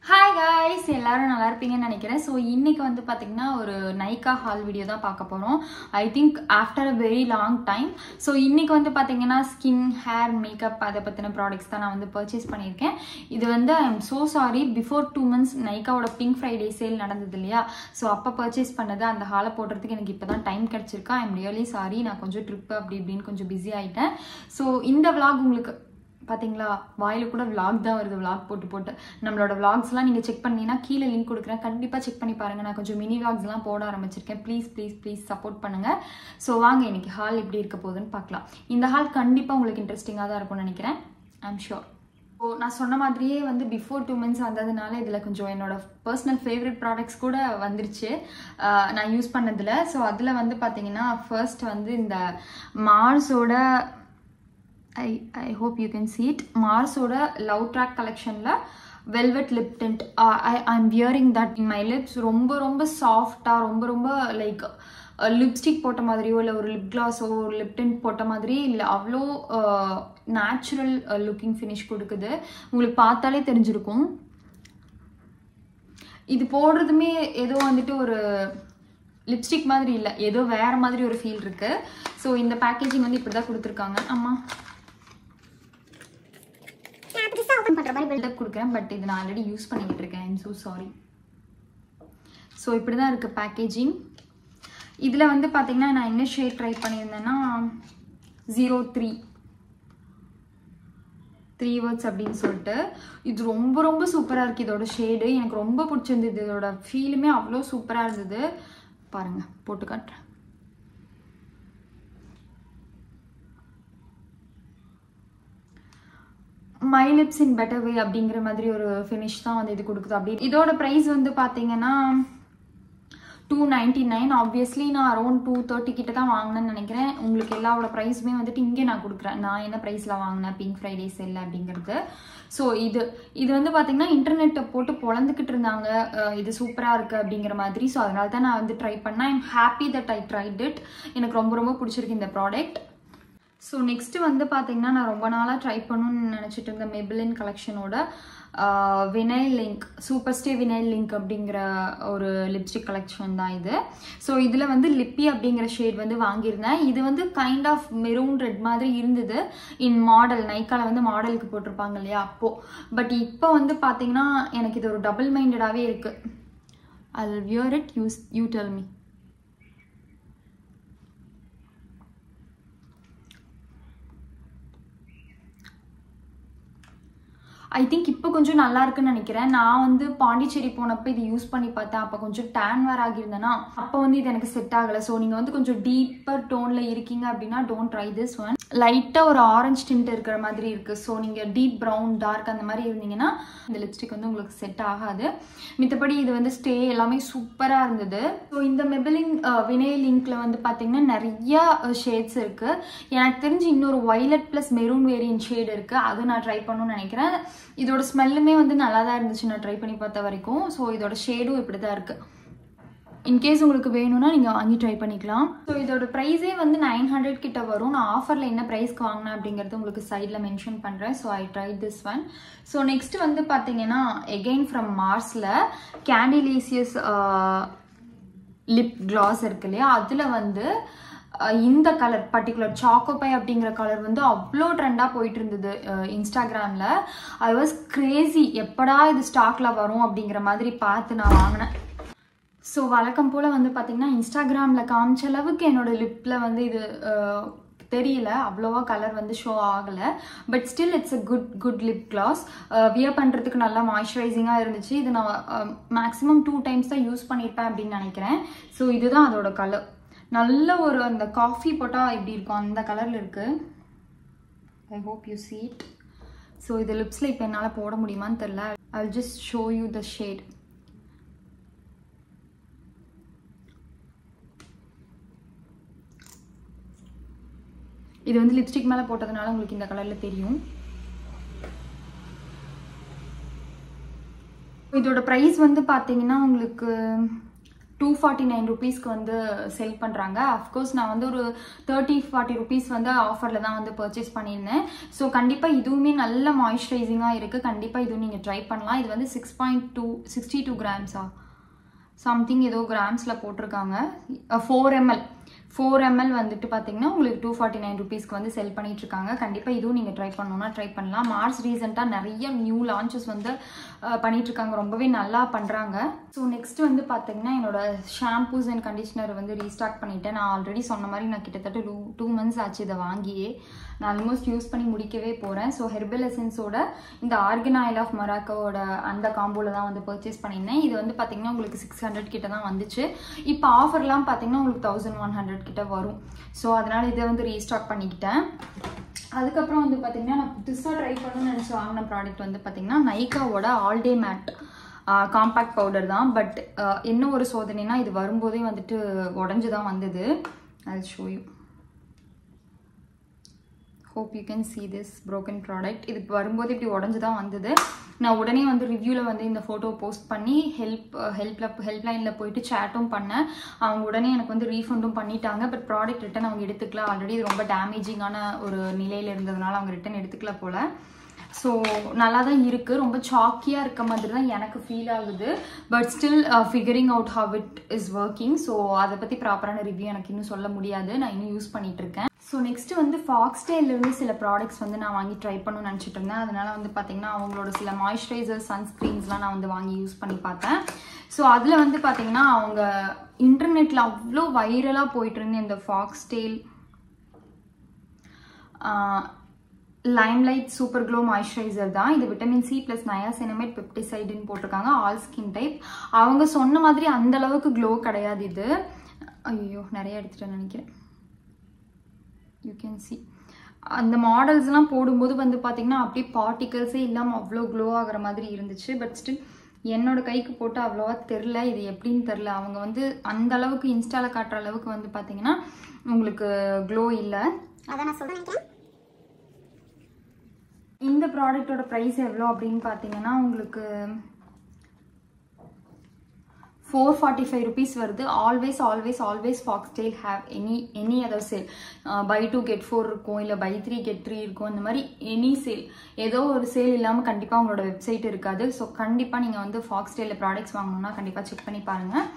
Hi guys, எல்லாரும் நல்லா இருப்பீங்கன்னு நினைக்கிறேன். சோ இன்னைக்கு வந்து பாத்தீங்கன்னா ஒரு நைகா ஹால் வீடியோ தான் பார்க்க போறோம். I think after a very long time. So இன்னைக்கு வந்து பாத்தீங்கன்னா ஸ்கின், ஹேர், மேக்கப் அத பத்தின ப்ராடக்ட்ஸ் தான் நான் வந்து பர்ச்சேஸ் பண்ணிருக்கேன். இது வந்து I am so sorry, before 2 months நைகாவோட பிங்க் ஃப்ரைடே சேல் நடந்தது இல்லையா? சோ அப்ப பர்ச்சேஸ் பண்ணது அந்த ஹாலை போடுறதுக்கு எனக்கு இப்பதான் டைம் கிடைச்சிருக்கு. I am really sorry. நான் கொஞ்சம் ட்ரிப் அப்படி இப்படின்னு கொஞ்சம் பிஸி ஆயிட்டேன். சோ இந்த vlog உங்களுக்கு பாத்தீங்களா வாயில கூட vlog தான் வருது vlog போட்டு நம்மளோட vlogsலாம் நீங்க செக் பண்ணீங்கன்னா கீழ லிங்க் கொடுக்கிறேன் கண்டிப்பா செக் பண்ணி பாருங்க நான் கொஞ்சம் மினி vlogsலாம் போட ஆரம்பிச்சிருக்கேன் ப்ளீஸ் சப்போர்ட் பண்ணுங்க சோ வாங்க இன்னைக்கு ஹால் எப்படி இருக்க போகுதுன்னு பார்க்கலாம் இந்த ஹால் கண்டிப்பா உங்களுக்கு இன்ட்ரஸ்டிங்கா தான் இருக்கும்னு நினைக்கிறேன் ஐ அம் ஷூர் நான் சொன்ன மாதிரியே வந்து பிஃபோர் 2 months வந்ததுனால இதுல கொஞ்சம் என்னோட பர்சனல் ஃபேவரட் ப்ராடக்ட்ஸ் கூட வந்துருச்சு நான் யூஸ் பண்ணதுல சோ அதுல வந்து பாத்தீங்கன்னா ஃபர்ஸ்ட் வந்து இந்த மார்ஸோட I hope you can see it. Mars oda Love Track collection la velvet lip tint. I'm wearing that in my lips. ரொம்ப soft ரொம்ப like lipstick போட்ட மாதிரியோ இல்ல ஒரு lip gloss ஓ ஒரு lip tint போட்ட மாதிரி இல்ல அவ்ளோ natural looking finish கொடுக்குது. உங்களுக்கு பார்த்தாலே தெரிஞ்சிருக்கும். இது போடுறதுமே ஏதோ வந்துட்டு ஒரு லிப்ஸ்டிக் மாதிரி இல்ல ஏதோ வேற மாதிரி ஒரு ஃபீல் இருக்கு. சோ இந்த பேக்கேஜிங் வந்து இப்படி தான் கொடுத்திருக்காங்க. அம்மா ஓபன் பண்ற மாதிரி பில்ட் அப் கொடுக்கிறேன் பட் இது நான் ஆல்ரெடி யூஸ் பண்ணிட்டு இருக்கேன் ஐ அம் சோ சாரி சோ இப்படி தான் இருக்கு பேக்கேஜிங் இதுல வந்து பாத்தீங்கன்னா நான் என்ன ஷேட் ட்ரை பண்ணியிருந்தேன்னா 3 words அப்படின்னு சொல்லிட்டு இது ரொம்ப சூப்பரா இருக்கு இதோட ஷேடு எனக்கு ரொம்ப பிடிச்சிருந்தது இதோட ஃபீலுமே அவ்வளோ சூப்பரா இருந்தது பாருங்க போட்டு காட்டுறேன் My lips in better way அப்படிங்கிற மாதிரி ஒரு finish தான் வந்து இது கொடுக்குது அப்படி இதோட price வந்து பாத்தீங்கன்னா $299 obviously நான் அரௌண்ட் 230 கிட்ட தான் வாங்குனேன்னு நினைக்கிறேன் உங்களுக்கு எல்லாவோட பிரைஸ்மே வந்துட்டு இங்கே நான் கொடுக்குறேன் நான் என்ன பிரைஸ்ல வாங்கினேன் பிங்க் ஃப்ரைடே சேல் அப்படிங்கிறது ஸோ இது வந்து பாத்தீங்கன்னா இன்டர்நெட்டை போட்டு பொழந்துக்கிட்டு இருந்தாங்க இது சூப்பரா இருக்கு அப்படிங்கிற மாதிரி ஸோ அதனால தான் நான் வந்து ட்ரை பண்ணேன் I am happy that I tried it எனக்கு ரொம்ப பிடிச்சிருக்கு இந்த ப்ராடக்ட் ஸோ நெக்ஸ்ட் வந்து பார்த்தீங்கன்னா நான் ரொம்ப நாளாக ட்ரை பண்ணணும்னு நினச்சிட்டு இருந்த மெபிலின் கலெக்ஷனோட vinyl link super stay vinyl link அப்படிங்கிற ஒரு லிப்ஸ்டிக் கலெக்ஷன் தான் இது ஸோ இதில் வந்து லிப்பி அப்படிங்கிற ஷேட் வந்து வாங்கியிருந்தேன் இது வந்து கைண்ட் ஆஃப் மெரூன் ரெட் மாதிரி இருந்தது இன் மாடல் நைக்கால வந்து மாடலுக்கு போட்டிருப்பாங்க இல்லையா அப்போ பட் இப்போ வந்து பார்த்தீங்கன்னா எனக்கு இது ஒரு டபுள் மைண்டடாகவே இருக்கு I will wear it you tell me I think இப்போ கொஞ்சம் நல்லா இருக்குன்னு நினைக்கிறேன் நான் வந்து பாண்டிச்சேரி போனப்போ இது யூஸ் பண்ணி பார்த்தேன் அப்போ கொஞ்சம் டேன் வேர் ஆகியிருந்தேன்னா அப்போ வந்து இது எனக்கு செட் ஆகலை ஸோ நீங்கள் வந்து கொஞ்சம் டீப்பர் டோனில் இருக்கீங்க அப்படின்னா டோன்ட் ட்ரை திஸ் ஒன் லைட்டாக ஒரு ஆரஞ்ச் டிண்ட் இருக்கிற மாதிரி இருக்குது ஸோ நீங்கள் டீப் ப்ரௌன் டார்க் அந்த மாதிரி இருந்தீங்கன்னா இந்த லிப்ஸ்டிக் வந்து உங்களுக்கு செட் ஆகாது மித்தபடி இது வந்து ஸ்டே எல்லாமே சூப்பராக இருந்தது ஸோ இந்த மெபிலின் வினைல் லிங்க்ல வந்து பார்த்தீங்கன்னா நிறைய ஷேட்ஸ் இருக்குது எனக்கு தெரிஞ்சு இன்னொரு violet plus maroon variant shade இருக்குது அது நான் ட்ரை பண்ணணும்னு நினைக்கிறேன் இதோட ஸ்மெல்லுமே வந்து நல்லா தான் இருந்துச்சு நான் ட்ரை பண்ணி பார்த்த வரைக்கும் ஸோ இதோட ஷேடும் இப்படி தான் இருக்கு இன்கேஸ் உங்களுக்கு வேணும்னா நீங்கள் வாங்கி ட்ரை பண்ணிக்கலாம் ஸோ இதோட ப்ரைஸே வந்து 900 கிட்ட வரும் நான் ஆஃபரில் என்ன ப்ரைஸ்க்கு வாங்கினேன் அப்படிங்கிறது உங்களுக்கு சைடில் மென்ஷன் பண்ணுறேன் so I try this one so next வந்து பார்த்தீங்கன்னா எகெயின் ஃப்ரம் மார்ஸில் கேண்டிலேசியஸ் லிப் கிளாஸ் இருக்கு இல்லையா அதில் வந்து இந்த கலர் பர்டிகுலர் சாக்கோபை அப்படிங்கிற கலர் வந்து அவ்வளோ ட்ரெண்டாக போயிட்டு இருந்தது இன்ஸ்டாகிராமில் ஐ வாஸ் கிரேசி எப்படா இது ஸ்டாக்ல வரும் அப்படிங்கிற மாதிரி பார்த்து நான் வாங்கினேன் ஸோ வழக்கம் போல் வந்து பார்த்தீங்கன்னா இன்ஸ்டாகிராமில் காமிச்ச அளவுக்கு என்னோட லிப்பில் வந்து இது தெரியல அவ்வளோவா கலர் வந்து ஷோ ஆகலை but still it's a good lip gloss wear பண்ணுறதுக்கு நல்லா மாய்ஸ்சரைசிங்காக இருந்துச்சு இது நான் மேக்ஸிமம் 2 times தான் யூஸ் பண்ணியிருப்பேன் அப்படின்னு நினைக்கிறேன் ஸோ இதுதான் அதோட கலர் நல்ல ஒரு அந்த காஃபி போட்டா இப்படி இருக்கும் அந்த கலர்ல இருக்கு I hope you see it so இது லிப்ஸ்ல இப்போ என்னால் போட முடியுமான்னு தெரியல I will just show you the shade இது வந்து லிப்ஸ்டிக் மேலே போட்டதுனால உங்களுக்கு இந்த கலர்ல தெரியும் இதோட ப்ரைஸ் வந்து பார்த்தீங்கன்னா உங்களுக்கு 249 rupeesக்கு வந்து செல் பண்ணுறாங்க. அஃப்கோர்ஸ் நான் வந்து ஒரு 30-40 rupees வந்து ஆஃபரில் தான் வந்து பர்ச்சேஸ் பண்ணியிருந்தேன். ஸோ கண்டிப்பாக இதுவுமே நல்ல மாய்ஸ்சரைசிங்காக இருக்குது. கண்டிப்பாக இதுவும் நீங்கள் ட்ரை பண்ணலாம். இது வந்து 62 grams சம்திங் ஏதோ கிராம்ஸில் போட்டிருக்காங்க. 4 ml வந்துட்டு பார்த்தீங்கன்னா உங்களுக்கு 249 rupeesக்கு வந்து செல் பண்ணிட்டு இருக்காங்க. கண்டிப்பாக இதுவும் நீங்கள் ட்ரை பண்ணணும்னா ட்ரை பண்ணலாம். மார்ஸ் ரீசெண்டாக நிறைய நியூ லான்ச்சஸ் வந்து பண்ணிட்டு இருக்காங்க. ரொம்பவே நல்லா பண்ணுறாங்க. ஸோ நெக்ஸ்ட் வந்து பார்த்தீங்கன்னா என்னோட ஷாம்பூஸ் அண்ட் கண்டிஷனர் வந்து ரீஸ்டாக் பண்ணிட்டேன். நான் ஆல்ரெடி சொன்ன மாதிரி நான் கிட்டத்தட்ட 2 months ஆச்சு இதை வாங்கியே. நான் ஆல்மோஸ்ட் யூஸ் பண்ணி முடிக்கவே போகிறேன். ஸோ ஹெர்பல் எசன்ஸோட இந்த ஆர்கன் ஆயில் ஆஃப் மொராக்கோட அந்த காம்போவில் தான் வந்து பர்ச்சேஸ் பண்ணியிருந்தேன். இது வந்து பார்த்தீங்கன்னா உங்களுக்கு 600 கிட்ட தான் வந்துச்சு. இப்போ ஆஃபர்லாம் பார்த்தீங்கன்னா உங்களுக்கு 1100 கிட்ட வரும். ஸோ அதனால் இதை வந்து ரீஸ்டாக் பண்ணிக்கிட்டேன். அதுக்கப்புறம் வந்து பார்த்தீங்கன்னா நான் புதுசாக ட்ரை பண்ணணும்னு நினச்சி வாங்கின ப்ராடக்ட் வந்து பார்த்தீங்கன்னா நைக்காவோட all day matte compact powder தான். பட் என்ன ஒரு சோதனைனா இது வரும்போதே வந்துட்டு உடஞ்சி தான் வந்தது. I'll show you. Hope you can see this broken product. இது வரும்போது இப்படி உடஞ்சி தான் வந்தது. நான் உடனே வந்து ரிவ்யூவில் வந்து இந்த ஃபோட்டோ போஸ்ட் பண்ணி ஹெல்ப்லைனில் போயிட்டு சேட்டும் பண்ணேன். அவங்க உடனே எனக்கு வந்து ரீஃபண்டும் பண்ணிட்டாங்க. பட் ப்ராடக்ட் ரிட்டன் அவங்க எடுத்துக்கல. ஆல்ரெடி இது ரொம்ப டேமேஜிங்கான ஒரு நிலையில் இருந்ததுனால அவங்க ரிட்டன் எடுத்துக்கல போல். ஸோ நல்லா தான் இருக்குது. ரொம்ப சாக்கியாக இருக்க மாதிரி தான் எனக்கு ஃபீல் ஆகுது. But still figuring out how it is working. So அதை பற்றி ப்ராப்பரான ரிவ்யூ எனக்கு இன்னும் சொல்ல முடியாது. நான் இன்னும் யூஸ் பண்ணிகிட்ருக்கேன். ஸோ நெக்ஸ்ட்டு வந்து ஃபாக்ஸ்டேலேருந்து சில ப்ராடக்ட்ஸ் வந்து நான் வாங்கி ட்ரை பண்ணணும்னு நினச்சிட்டு இருந்தேன். அதனால் வந்து பார்த்திங்கன்னா அவங்களோட சில மாய்ஸ்சரைசர் சன்ஸ்க்ரீன்ஸ்லாம் நான் வந்து வாங்கி யூஸ் பண்ணி பார்த்தேன். ஸோ அதில் வந்து பார்த்திங்கன்னா அவங்க இன்டர்நெட்டில் அவ்வளோ வைரலாக போயிட்டு இருந்தேன் இந்த ஃபாக்ஸ்டேல் லைம்லைட் சூப்பர் க்ளோ மாய்ஸ்சரைசர் தான். இது விட்டமின் சி ப்ளஸ் நயாசினமேட் பெப்டிசைடுன்னு போட்டிருக்காங்க. All skin type. அவங்க சொன்ன மாதிரி அந்த அளவுக்கு க்ளோ கிடையாது இது. ஐயோ நிறைய எடுத்துட்டேன்னு நினைக்கிறேன். யூ கேன் சி அந்த மாடல்ஸ்லாம் போடும்போது வந்து பார்த்தீங்கன்னா அப்படியே பார்ட்டிகல்ஸே இல்லாமல் அவ்வளோ க்ளோ ஆகிற மாதிரி இருந்துச்சு. பட் ஸ்டில் என்னோட கைக்கு போட்டு அவ்வளோவா தெரில. இது எப்படின்னு தெரில. அவங்க வந்து அந்த அளவுக்கு இன்ஸ்டாவில் காட்டுற அளவுக்கு வந்து பார்த்தீங்கன்னா உங்களுக்கு க்ளோ இல்லை. அதான் நான் சொல்கிறேன். இந்த ப்ராடக்டோட ப்ரைஸ் எவ்வளோ அப்படின்னு பார்த்தீங்கன்னா உங்களுக்கு 445 rupees வருது. Always Foxtale have any other sale. buy 2 get 4 இருக்கும், இல்லை buy 3 get 3 இருக்கும். இந்த மாதிரி எனி சேல், ஏதோ ஒரு சேல் இல்லாமல் கண்டிப்பாக உங்களோட வெப்சைட் இருக்காது. ஸோ கண்டிப்பாக நீங்கள் வந்து ஃபாக்ஸ்டேலில் ப்ராடக்ட்ஸ் வாங்கணுன்னா கண்டிப்பாக செக் பண்ணி பாருங்கள்.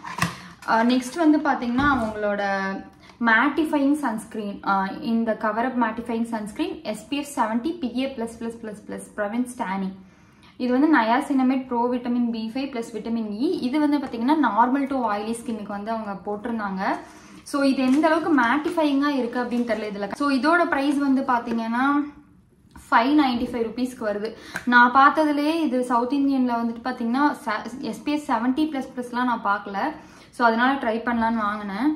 நெக்ஸ்ட் வந்து பார்த்தீங்கன்னா அவங்களோட மேட்டிஃபைங் சன்ஸ்க்ரீன், இந்த cover up mattifying sunscreen SPF 70 PA++++ prevents tanning. இது வந்து நயாசினமேட் bro vitamin B5 + vitamin E. இது வந்து பார்த்தீங்கன்னா நார்மல் டு ஆயிலி ஸ்கின்னுக்கு வந்து அவங்க போட்டிருந்தாங்க. ஸோ இது எந்த அளவுக்கு மேட்டிஃபைங்காக இருக்குது அப்படின்னு தெரியல இதில். ஸோ இதோட ப்ரைஸ் வந்து பார்த்தீங்கன்னா 595 rupeesக்கு வருது. நான் பார்த்ததுலேயே இது சவுத் இந்தியனில் வந்துட்டு பார்த்தீங்கன்னா SPF 70++லாம் நான் பார்க்கல. ஸோ அதனால ட்ரை பண்ணலான்னு வாங்கினேன்.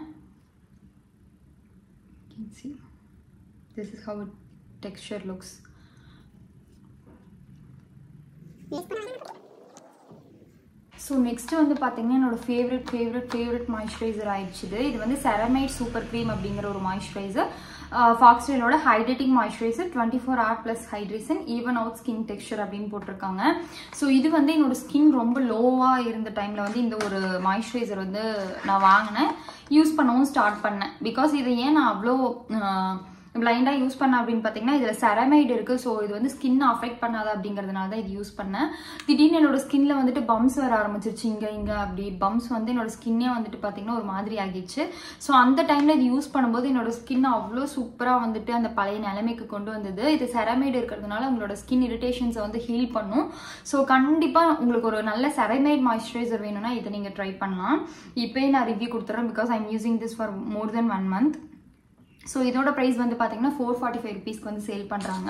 This is how it texture looks. So next வந்து பார்த்தீங்கன்னா என்னோட ஃபேவரட் மாய்ஸ்சரைசர் ஆயிடுச்சு. இது வந்து செரமைட் சூப்பர் க்ரீம் அப்படிங்கிற ஒரு மாய்ஸ்சரைசர். ஃபாக்ஸ்டேலோட hydrating moisturiser 24 hour + hydration even out skin texture அப்படின்னு போட்டிருக்காங்க. ஸோ இது வந்து என்னோட ஸ்கின் ரொம்ப லோவாக இருந்த டைமில் வந்து இந்த ஒரு மாய்ஸ்சரைசர் வந்து நான் வாங்கினேன். யூஸ் பண்ணவும் ஸ்டார்ட் பண்ணேன். பிகாஸ் இதை ஏன் நான் அவ்வளோ பிளைண்டாக யூஸ் பண்ண அப்படின்னு பார்த்தீங்கன்னா இதில் செரமைடு இருக்குது. ஸோ இது வந்து ஸ்கின் அஃபெக்ட் பண்ணாது அப்படிங்கிறதுனால தான் இது யூஸ் பண்ணேன். திடீர்னு என்னோட ஸ்கின்ல வந்துட்டு பம்ப்ஸ் வர ஆரம்பிச்சிருச்சு. இங்கே அப்படி பம்ப்ஸ் வந்து என்னோட ஸ்கின்னே வந்துட்டு பார்த்தீங்கன்னா ஒரு மாதிரி ஆகிடுச்சு. ஸோ அந்த டைமில் இது யூஸ் பண்ணும்போது என்னோட ஸ்கின் அவ்வளோ சூப்பராக வந்துட்டு அந்த பழைய நிலைமைக்கு கொண்டு வந்தது. இது செரமைடு இருக்கிறதுனால உங்களோட ஸ்கின் இரிட்டேஷன்ஸை வந்து ஹீல் பண்ணும். ஸோ கண்டிப்பாக உங்களுக்கு ஒரு நல்ல செரமைட் மாய்ஸ்சரைசர் வேணும்னா இதை நீங்கள் ட்ரை பண்ணலாம். இப்போயே நான் ரிவ்யூ கொடுத்துட்றேன். Because I'm using this for more then 1 month. So இதோட ப்ரைஸ் வந்து பார்த்தீங்கன்னா 445 rupeesக்கு வந்து சேல் பண்ணுறாங்க.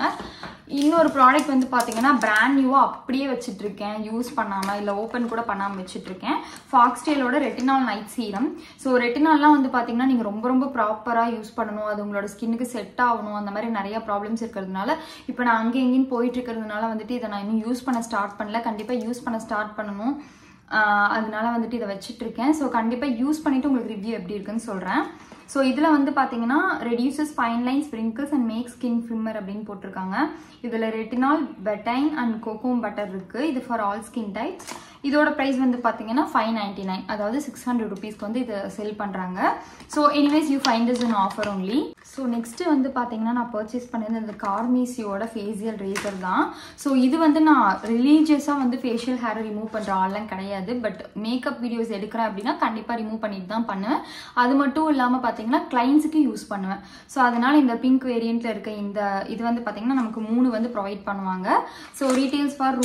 இன்னொரு ப்ராடக்ட் வந்து பார்த்தீங்கன்னா பிராண்ட் நியூவாக அப்படியே வச்சுட்ருக்கேன், யூஸ் பண்ணாமல் இல்லை ஓப்பன் கூட பண்ணாமல் வச்சுட்ருக்கேன். ஃபாக்ஸ்டேலோட ரெட்டினால் நைட் சீரம். ஸோ ரெட்டினால்லாம் வந்து பார்த்தீங்கன்னா நீங்கள் ரொம்ப ப்ராப்பராக யூஸ் பண்ணணும். அது உங்களோட ஸ்கின்னுக்கு செட் ஆகணும். அந்த மாதிரி நிறைய ப்ராப்ளம்ஸ் இருக்கிறதுனால இப்போ நான் அங்கே எங்கேயும் போயிட்டு இருக்கிறதுனால வந்துட்டு இதை நான் இன்னும் யூஸ் பண்ண ஸ்டார்ட் பண்ணல. கண்டிப்பாக யூஸ் பண்ண ஸ்டார்ட் பண்ணணும். அதனால வந்துட்டு இதை வச்சுட்ருக்கேன். ஸோ கண்டிப்பாக யூஸ் பண்ணிவிட்டு உங்களுக்கு ரிவ்யூ எப்படி இருக்குன்னு சொல்கிறேன். ஸோ இதில் வந்து பார்த்தீங்கன்னா reduces fine lines wrinkles and make skin firmer அப்படின்னு போட்டிருக்காங்க. இதில் retinol betaine and kokum butter இருக்குது. இது ஃபார் ஆல் ஸ்கின் டைப்ஸ். இதோட ப்ரைஸ் வந்து பார்த்தீங்கன்னா 599, அதாவது 600 ருபீஸ்க்கு வந்து இதை செல் பண்ணுறாங்க. So anyways you find this in offer only. So next வந்து பார்த்தீங்கன்னா நான் பர்ச்சேஸ் பண்ணது இந்த கார்மீசியோட ஃபேஷியல் ரேசர் தான். ஸோ இது வந்து நான் ரிலீஜியஸாக வந்து ஃபேஷியல் ஹேரை ரிமூவ் பண்ணுற ஆள்லாம் கிடையாது. பட் மேக்கப் வீடியோஸ் எடுக்கிறேன் அப்படின்னா கண்டிப்பாக ரிமூவ் பண்ணிட்டு தான் பண்ணுவேன். அது மட்டும் இல்லாமல் பார்த்தீங்கன்னா கிளைண்ட்ஸுக்கு யூஸ் பண்ணுவேன். ஸோ அதனால் இந்த பிங்க் வேரியண்ட்டில் இருக்க இது வந்து பார்த்தீங்கன்னா நமக்கு 3 வந்து ப்ரொவைட் பண்ணுவாங்க. So retails for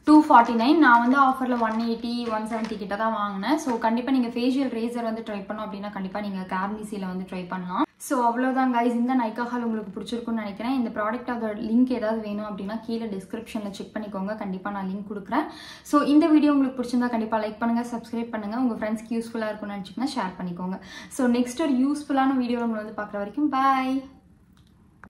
₹249. நான் வந்து ஆஃபரில் 180, 170 கிட்ட தான் வாங்கினேன். ஸோ கண்டிப்பாக நீங்கள் ஃபேஷியல் ரேசர் வந்து ட்ரை பண்ணோம் அப்படின்னா கண்டிப்பாக நீங்கள் கார்னிசியில் வந்து ட்ரை பண்ணலாம். ஸோ அவ்வளோதான் கைஸ், இந்த நைக்கா ஹால் உங்களுக்கு பிடிச்சிருக்குன்னு நினைக்கிறேன். இந்த ப்ராடக்ட்டோட லிங்க் ஏதாவது வேணும் அப்படின்னா கீழே டிஸ்கிரிப்ஷனில் செக் பண்ணிக்கோங்க. கண்டிப்பாக நான் லிங்க் கொடுக்குறேன். ஸோ இந்த வீடியோ உங்களுக்கு பிடிச்சிருந்தா கண்டிப்பாக லைக் பண்ணுங்கள், சப்ஸ்கிரைப் பண்ணுங்கள். உங்கள் ஃப்ரெண்ட்ஸ்க்கு யூஸ்ஃபுல்லாக இருக்கும்னு நினச்சிங்கன்னா ஷேர் பண்ணிக்கோங்க. ஸோ நெக்ஸ்ட் ஒரு யூஸ்ஃபுல்லான வீடியோ நம்ம வந்து பார்க்குற வரைக்கும் பாய்.